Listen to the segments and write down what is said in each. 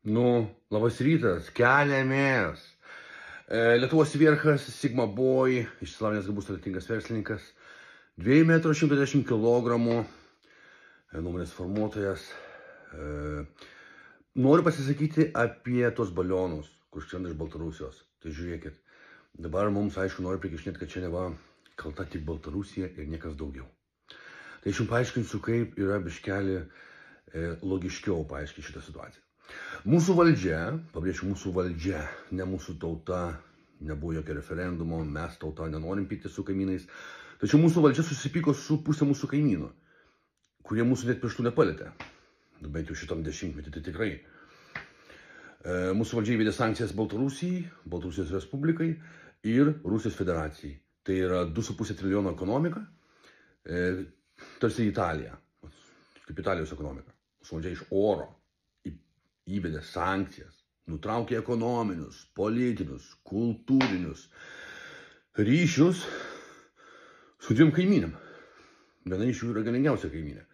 Labas rytas, keliamės. Lietuvos vierchas, Sigma Boy, išsilavinęs gabus talentingas verslininkas, 2,110 m, nuomonės formuotojas. Noriu pasisakyti apie tos balionus, kur skrenda iš Baltarusijos. Tai žiūrėkit, dabar mums aišku nori prikišnėti, kad čia neva kalta tik Baltarusija ir niekas daugiau. Tai aš jums paaiškinsiu, kaip yra biškelį logiškiau paaiškinti šitą situaciją. Mūsų valdžia, pabrėžiu mūsų valdžia, ne mūsų tauta, nebuvo jokio referendumo, mes tauta nenorim pykti su kaimynais, tačiau mūsų valdžia susipyko su pusė mūsų kaimynų, kurie mūsų net pirštų nepalėtė, bent jau šitam dešimtmetį, tai tikrai. Mūsų valdžia įvedė sankcijas Baltarusijai, Baltarusijos Respublikai ir Rusijos Federacijai. Tai yra 2,5 trilijono ekonomika, tarsi Italija, kaip Italijos ekonomika. Mūsų valdžia iš oro įvedė sankcijas, nutraukė ekonominius, politinius, kultūrinius ryšius su dviem kaimynėm. Viena iš jų yra galingiausia kaimynė.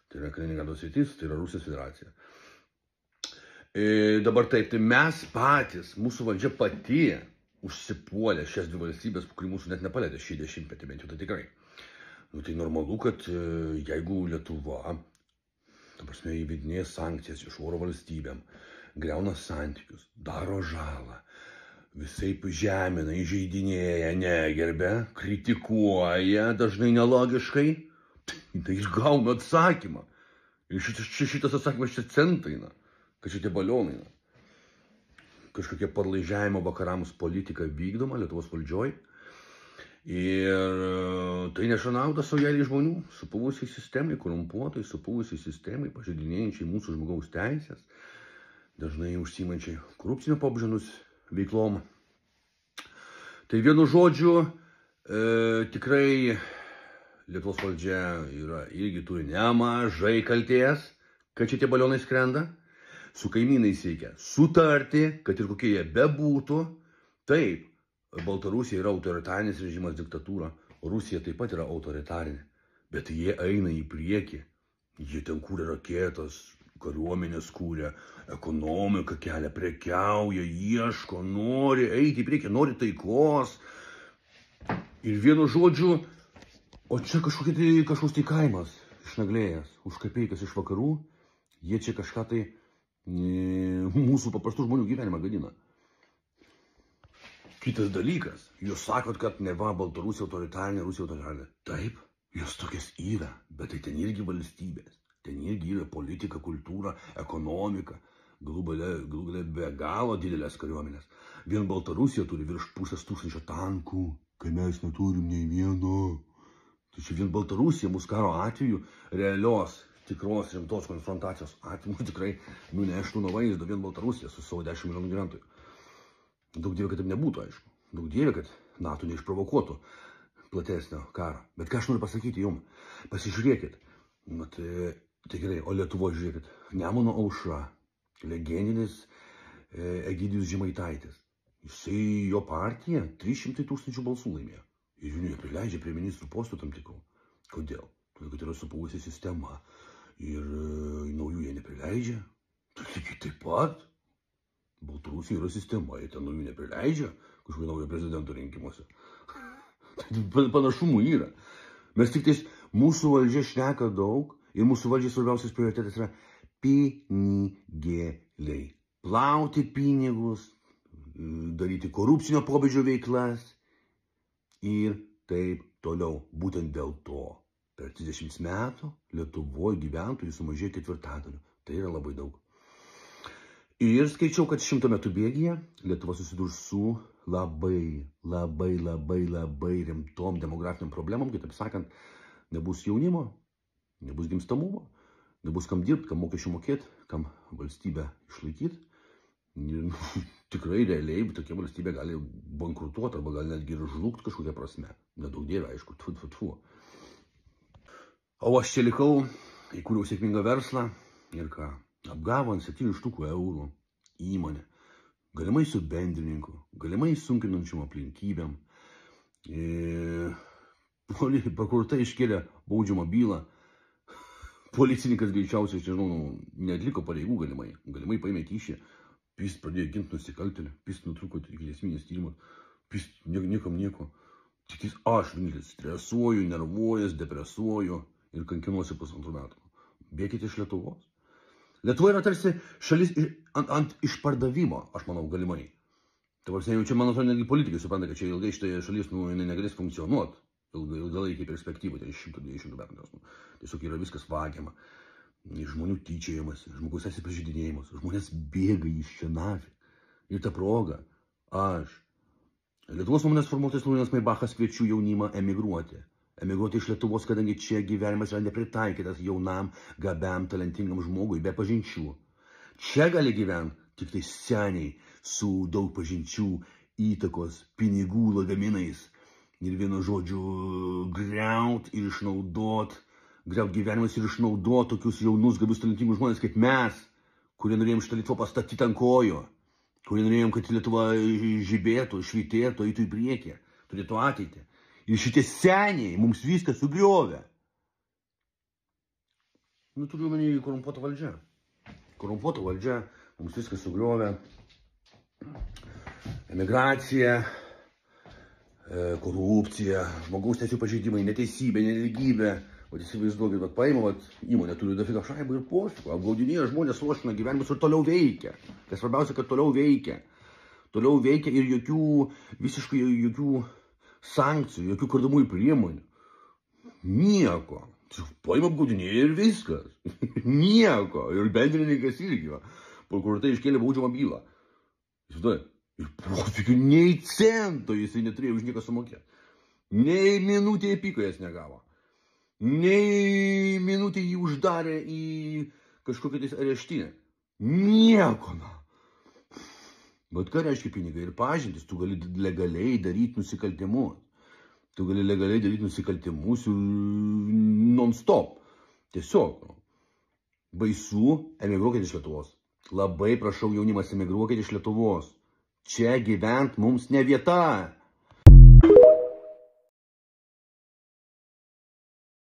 Tai yra Kaliningrado sritis, tai yra Rusijos Federacija. Dabar taip, tai mes patys, mūsų valdžia pati užsipuolė šias dvi valstybės, kurį mūsų net nepalėtė šį dešimtmetį, bent jau tai tikrai. Tai normalu, kad jeigu Lietuva įvedinėja sankcijas iš oro valstybėm, griauna santykius, daro žalą, visaip žemina, įžeidinėja, negerbia, kritikuoja, dažnai nelogiškai, tai išgauna atsakymą. Ir šitas atsakymas čia centraina, kad šitie balionai. Kažkokia parlaižiavimo vakarams politika vykdoma Lietuvos valdžioj. Ir tai neša naudą saujelį žmonių, supuvusiai sistemai, korumpuotai, supuvusiai sistemai, pažeidinėjančiai mūsų žmogaus teisės, dažnai užsiimančiai korupcinio pobūdžio veiklom. Tai vienu žodžiu, tikrai Lietuvos valdžia irgi turi nemažai kaltės, kad šitie balionai skrenda. Su kaimynais reikia sutarti, kad ir kokie jie bebūtų. Taip, Baltarusija yra autoritarinis režimas, diktatūra, Rusija taip pat yra autoritarinė, bet jie eina į priekį, jie ten kūrė raketas, kariuomenės kūrė, ekonomiką kelia, prekiauja, ieško, nori eiti į priekį, nori taikos. Ir vienu žodžiu, o čia kažkoks tai kaimas išnaglėjęs, už kapeikas iš vakarų, jie čia kažką tai mūsų paprastų žmonių gyvenimą gadina. Kitas dalykas, jūs sakot, kad neva Baltarusija autoritarinė, Rusija autoritarinė. Taip, jos tokias yra, bet tai ten irgi valstybės. Ten irgi yra politika, kultūra, ekonomika, galų gale be galo didelės kariuomenės. Vien Baltarusija turi virš 500 tankų, kai mes neturim nei vieno. Tai čia vien Baltarusija mūsų karo atveju realios, tikros, rimtos konfrontacijos atveju tikrai nuneštų nuo vaizdo vien Baltarusija su savo 10 milijonų gyventojų. Daug dievė, kad taip nebūtų, aišku. Daug dievė, kad NATO neišprovokuotų platesnio karo. Bet ką aš noriu pasakyti jums? Pasižiūrėkit. Tai gerai, o Lietuvoje žiūrėkit. Nemuno aušra, legendinis Egidijus Žemaitaitis. Jisai, jo partija 300 000 balsų laimėjo. Ir jų neprileidžia prie ministrų postų tam tikrų. Kodėl? Todėl, kad yra supuvusi sistema. Ir naujų jie neprileidžia. Tai taip pat. Baltarusija yra sistema, jie ten naujų neprileidžia kažkokio naujo prezidento rinkimuose. Panašumų yra. Mes tik tais, mūsų valdžia šneka daug ir mūsų valdžiai svarbiausias prioritetas yra pinigėliai. Plauti pinigus, daryti korupcinio pobūdžio veiklas ir taip toliau. Būtent dėl to per 30 metų Lietuvoje gyventojų sumažėjo 1/4. Tai yra labai daug. Ir skaičiau, kad 100 metų bėgyje Lietuva susidurs su labai rimtom demografiniam problemom. Kitaip sakant, nebus jaunimo, nebus gimstamumo, nebus kam dirbti, kam mokesčių mokėti, kam valstybę išlaikyti. Tikrai realiai tokia valstybė gali bankrutuoti arba gali netgi ir žlugti kažkokia prasme. Nedaug dievė, aišku, tfu. O aš čia likau, įkūriau sėkmingą verslą ir ką? Apgavo ant 7 štukų eurų įmonę, galimai su bendrininku, galimai sunkinančiom aplinkybėm. Prokuratūra iškėlė baudžiamą bylą. Policininkas greičiausiai, nežinau, neatliko pareigų galimai paėmė kyšį, Pist pradėjo ginti nusikaltėlį, pist nutrūko ikiteisminis tyrimas, pist niekam nieko. Tik aš vienintelis stresuoju, nervuojas, depresuoju ir kankinuosi 1,5 metų. Bėkite iš Lietuvos. Lietuva yra tarsi šalis ant išpardavimo, aš manau, galimai. Tai jau čia, man atrodo, netgi politikai supranta, kad čia ilgai šitoje šalis negalės funkcionuoti. Ilgalaikiai perspektyvai, tai 100-200 metų. Tiesiog yra viskas vagiama. Žmonių tyčiojimas, žmogus esi pažeidinėjimas, žmonės bėga iš čia nafį. Ir ta proga, aš, Lietuvos nuomonės formuotojas Laurynas Maibachas, kviečiu jaunimą emigruoti. Emigruoti iš Lietuvos, kadangi čia gyvenimas yra nepritaikytas jaunam, gabiam, talentingam žmogui be pažinčių. Čia gali gyventi tik tai seniai, su daug pažinčių, įtakos, pinigų lagaminais. Ir vienu žodžiu, griaut ir išnaudot, griaut gyvenimus ir išnaudot tokius jaunus, gabius, talentingus žmonės kaip mes, kurie norėjom šitą Lietuvą pastatyti ant kojo, kurie norėjom, kad Lietuva žibėtų, švytėtų, eitų į priekį, turėtų ateitį. Ir šitie seniai mums viską sugriovė. Turiu omeny korumpuota valdžia. Korumpuota valdžia mums viską sugriovė. Emigracija, korupcija, žmogaus teisių pažeidimai, neteisybė, nelygybė. O įsivaizduokit, kad paima, įmonė turi dafiga šaibų ir poštikų, apgaudinėja žmonės, lošina gyvenimus ir toliau veikia. Kas svarbiausia, kad toliau veikia. Toliau veikia ir visiškai jokių sankcijų, jokių kardomųjų priemonių. Nieko. Paima, apgaudinėja ir viskas. Nieko. Ir bendrininkas irgi. Prokuratūra iškėlė baudžiamą bylą. Ir profikių nei cento jisai neturėjo už nieką sumokėti. Nei minutė apykojas negavo. Nei minutė jį uždarė į kažkokią areštinę. Nieko. Bet ką reiškia pinigai ir pažintis? Tu gali legaliai daryti nusikaltimus. Tu gali legaliai daryti nusikaltimus non-stop. Tiesiog. Baisu, emigruokit iš Lietuvos. Labai prašau jaunimas, emigruokit iš Lietuvos. Čia gyvent mums ne vieta.